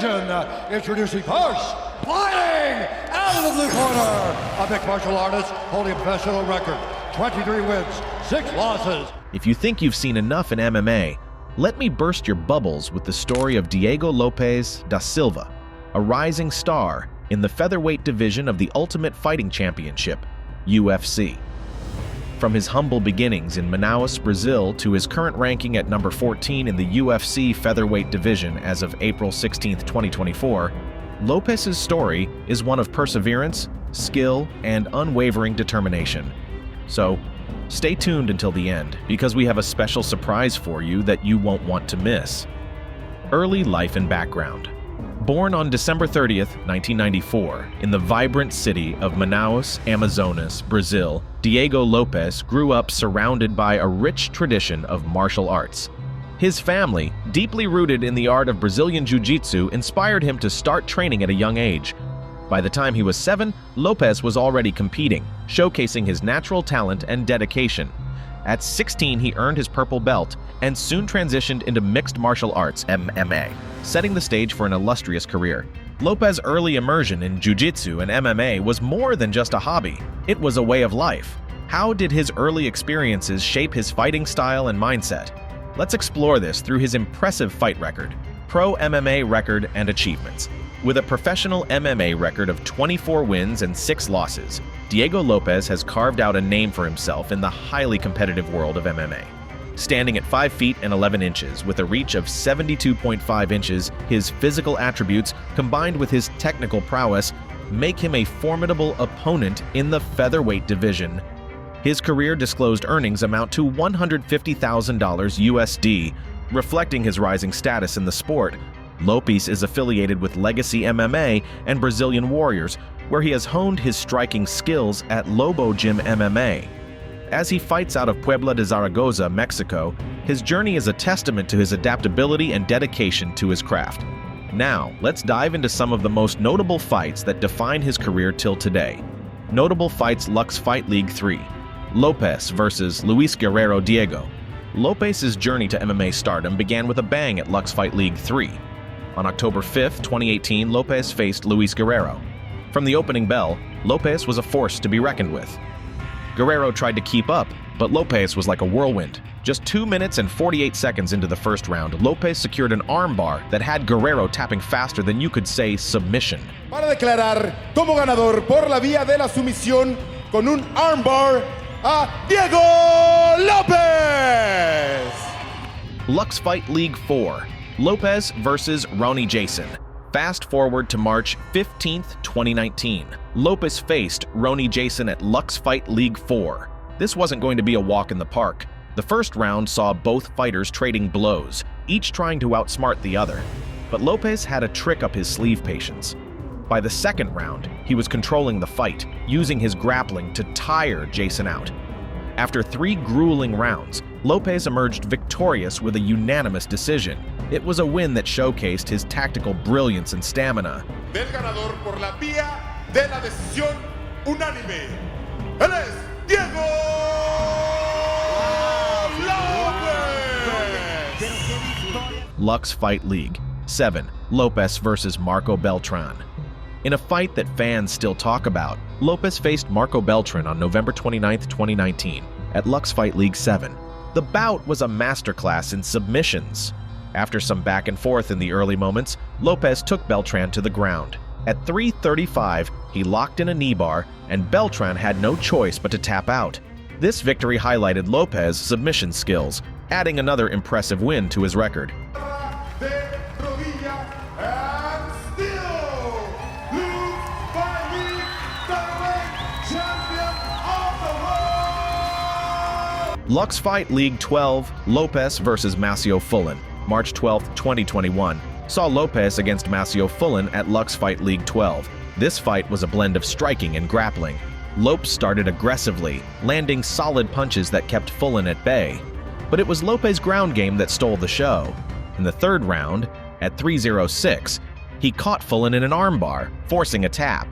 Introducing first, flying out of the blue corner, a mixed martial artist holding a professional record, 23 wins, 6 losses. If you think you've seen enough in MMA, let me burst your bubbles with the story of Diego Lopes da Silva, a rising star in the featherweight division of the Ultimate Fighting Championship, UFC. From his humble beginnings in Manaus, Brazil, to his current ranking at number 14 in the UFC featherweight division as of April 16, 2024, Lopes' story is one of perseverance, skill, and unwavering determination. So, stay tuned until the end, because we have a special surprise for you that you won't want to miss. Early life and background. Born on December 30th, 1994, in the vibrant city of Manaus, Amazonas, Brazil, Diego Lopes grew up surrounded by a rich tradition of martial arts. His family, deeply rooted in the art of Brazilian Jiu-Jitsu, inspired him to start training at a young age. By the time he was 7, Lopes was already competing, showcasing his natural talent and dedication. At 16, he earned his purple belt and soon transitioned into mixed martial arts (MMA), setting the stage for an illustrious career. Lopes' early immersion in Jiu-Jitsu and MMA was more than just a hobby. It was a way of life. How did his early experiences shape his fighting style and mindset? Let's explore this through his impressive fight record, pro MMA record, and achievements. With a professional MMA record of 24 wins and 6 losses, Diego Lopes has carved out a name for himself in the highly competitive world of MMA. Standing at 5 feet and 11 inches with a reach of 72.5 inches, his physical attributes, combined with his technical prowess, make him a formidable opponent in the featherweight division. His career disclosed earnings amount to $150,000 USD, reflecting his rising status in the sport. Lopes is affiliated with Legacy MMA and Brazilian Warriors, where he has honed his striking skills at Lobo Gym MMA. As he fights out of Puebla de Zaragoza, Mexico, his journey is a testament to his adaptability and dedication to his craft. Now, let's dive into some of the most notable fights that define his career till today. Notable fights: Lux Fight League 3. Lopes versus Luis Guerrero Diego. Lopes' journey to MMA stardom began with a bang at Lux Fight League 3. On October 5, 2018, Lopes faced Luis Guerrero. From the opening bell, Lopes was a force to be reckoned with. Guerrero tried to keep up, but Lopes was like a whirlwind. Just 2 minutes and 48 seconds into the first round, Lopes secured an armbar that had Guerrero tapping faster than you could say submission. Para declarar como ganador por la vía de la sumisión con un armbar a Diego Lopes! Lux Fight League 4. Lopes versus Ronnie Jason. Fast forward to March 15, 2019. Lopes faced Ronnie Jason at Lux Fight League 4. This wasn't going to be a walk in the park. The first round saw both fighters trading blows, each trying to outsmart the other. But Lopes had a trick up his sleeve, patience. By the second round, he was controlling the fight, using his grappling to tire Jason out. After 3 grueling rounds, Lopes emerged victorious with a unanimous decision. It was a win that showcased his tactical brilliance and stamina. Del ganador por la vía de la decisión unánime. Él es Diego Lopes! Lux Fight League 7. Lopes versus Marco Beltran. In a fight that fans still talk about, Lopes faced Marco Beltran on November 29, 2019, at Lux Fight League 7. The bout was a masterclass in submissions. After some back and forth in the early moments, Lopes took Beltran to the ground. At 3:35, he locked in a knee bar, and Beltran had no choice but to tap out. This victory highlighted Lopes' submission skills, adding another impressive win to his record. Lux Fight League 12. Lopes versus Macio Fullen. March 12, 2021, saw Lopes against Macio Fullen at Lux Fight League 12. This fight was a blend of striking and grappling. Lopes started aggressively, landing solid punches that kept Fullen at bay. But it was Lopes' ground game that stole the show. In the third round, at 3:06, he caught Fullen in an armbar, forcing a tap.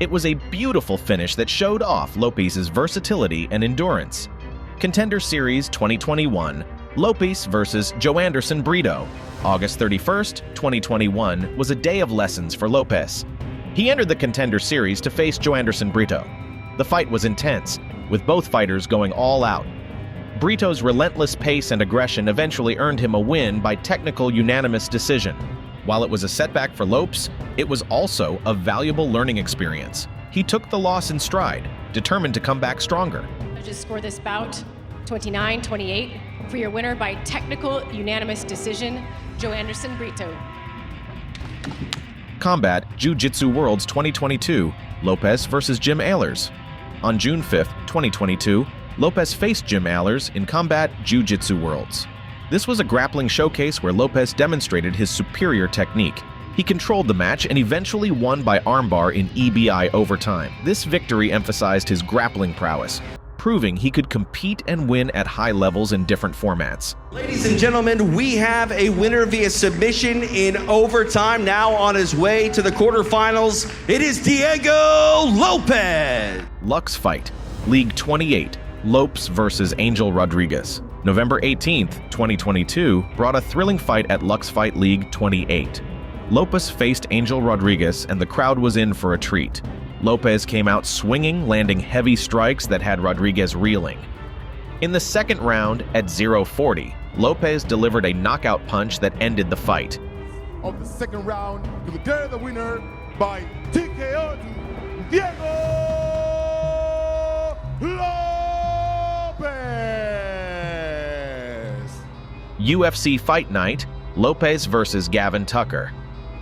It was a beautiful finish that showed off Lopes' versatility and endurance. Contender Series 2021. Lopes versus Joanderson Brito. August 31st, 2021 was a day of lessons for Lopes. He entered the Contender Series to face Joanderson Brito. The fight was intense, with both fighters going all out. Brito's relentless pace and aggression eventually earned him a win by technical unanimous decision. While it was a setback for Lopes, it was also a valuable learning experience. He took the loss in stride, determined to come back stronger. Judges score this bout 29-28 for your winner by technical unanimous decision, Joanderson Brito. Combat Jiu-Jitsu Worlds 2022, Lopes versus Jim Ehlers. On June 5th, 2022, Lopes faced Jim Ehlers in Combat Jiu-Jitsu Worlds. This was a grappling showcase where Lopes demonstrated his superior technique. He controlled the match and eventually won by armbar in EBI overtime. This victory emphasized his grappling prowess, proving he could compete and win at high levels in different formats. Ladies and gentlemen, we have a winner via submission in overtime, now on his way to the quarterfinals. It is Diego Lopes. Lux Fight, League 28, Lopes versus Angel Rodriguez. November 18th, 2022 brought a thrilling fight at Lux Fight League 28. Lopes faced Angel Rodriguez and the crowd was in for a treat. Lopes came out swinging, landing heavy strikes that had Rodriguez reeling. In the second round, at 0:40, Lopes delivered a knockout punch that ended the fight. Of the second round, to declare the winner by TKO, Diego Lopes. UFC Fight Night, Lopes versus Gavin Tucker.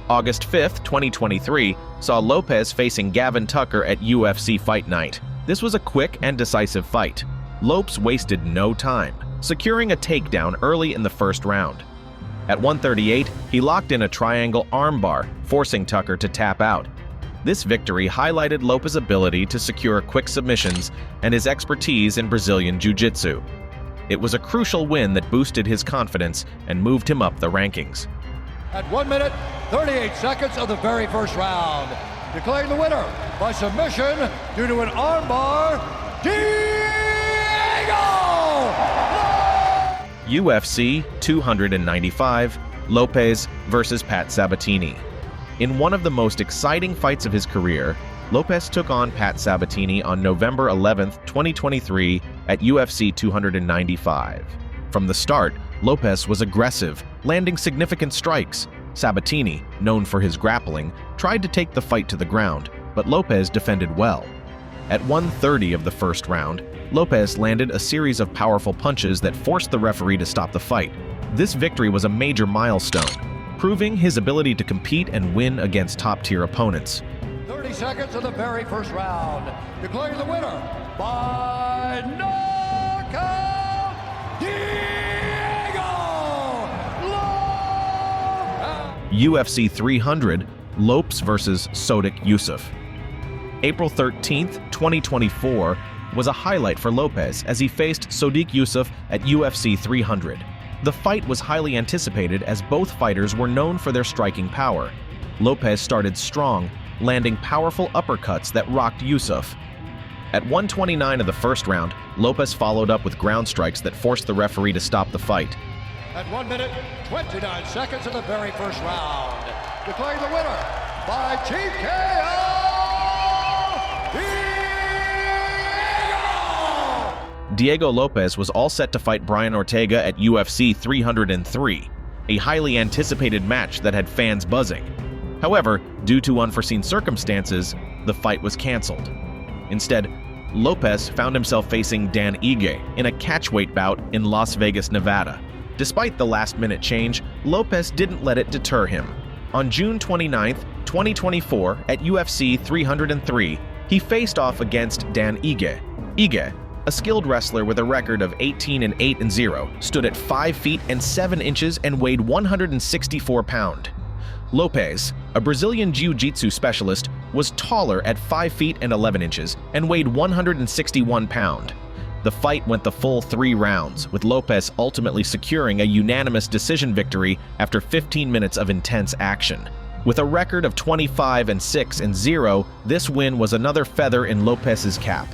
August 5th, 2023 saw Lopes facing Gavin Tucker at UFC Fight Night. This was a quick and decisive fight. Lopes wasted no time, securing a takedown early in the first round. At 138, he locked in a triangle armbar, forcing Tucker to tap out. This victory highlighted Lopes' ability to secure quick submissions and his expertise in Brazilian Jiu-Jitsu. It was a crucial win that boosted his confidence and moved him up the rankings. At 1 minute, 38 seconds of the very first round, declaring the winner by submission due to an armbar, Diego! UFC 295, Lopes versus Pat Sabatini. In one of the most exciting fights of his career, Lopes took on Pat Sabatini on November 11th, 2023 at UFC 295. From the start, Lopes was aggressive, landing significant strikes. Sabatini, known for his grappling, tried to take the fight to the ground, but Lopes defended well. At 1:30 of the first round, Lopes landed a series of powerful punches that forced the referee to stop the fight. This victory was a major milestone, proving his ability to compete and win against top-tier opponents. 30 seconds of the very first round, declaring the winner by knockout, Diego Lopes! UFC 300, Lopes versus Sodiq Yusuff. April 13th, 2024 was a highlight for Lopes as he faced Sodiq Yusuff at UFC 300. The fight was highly anticipated as both fighters were known for their striking power. Lopes started strong, landing powerful uppercuts that rocked Yusuff. At 1:29 of the first round, Lopes followed up with ground strikes that forced the referee to stop the fight. At 1 minute, 29 seconds of the very first round, declaring the winner by TKO, Diego Lopes was all set to fight Brian Ortega at UFC 303, a highly anticipated match that had fans buzzing. However, due to unforeseen circumstances, the fight was canceled. Instead, Lopes found himself facing Dan Ige in a catchweight bout in Las Vegas, Nevada. Despite the last-minute change, Lopes didn't let it deter him. On June 29, 2024, at UFC 303, he faced off against Dan Ige. Ige, a skilled wrestler with a record of 18-8-0, stood at 5 feet and 7 inches and weighed 164 pounds. Lopes, a Brazilian Jiu-Jitsu specialist, was taller at 5 feet and 11 inches and weighed 161 pounds. The fight went the full 3 rounds, with Lopes ultimately securing a unanimous decision victory after 15 minutes of intense action. With a record of 25-6-0, this win was another feather in Lopes' cap.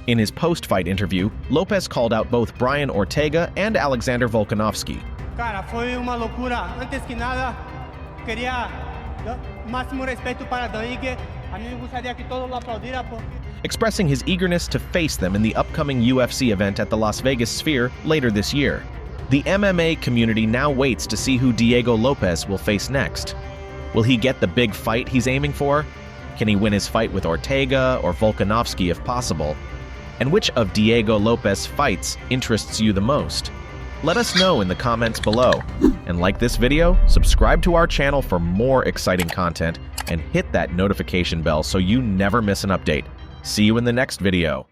In his post-fight interview, Lopes called out both Brian Ortega and Alexander Volkanovski. Cara, foi uma loucura. Antes que nada, queria máximo respeito para Dan Ige. A mí me gustaría que todos lo aplaudieran. Expressing his eagerness to face them in the upcoming UFC event at the Las Vegas Sphere later this year. The MMA community now waits to see who Diego Lopes will face next. Will he get the big fight he's aiming for? Can he win his fight with Ortega or Volkanovski if possible? And which of Diego Lopes' fights interests you the most? Let us know in the comments below. And like this video, subscribe to our channel for more exciting content, and hit that notification bell so you never miss an update. See you in the next video.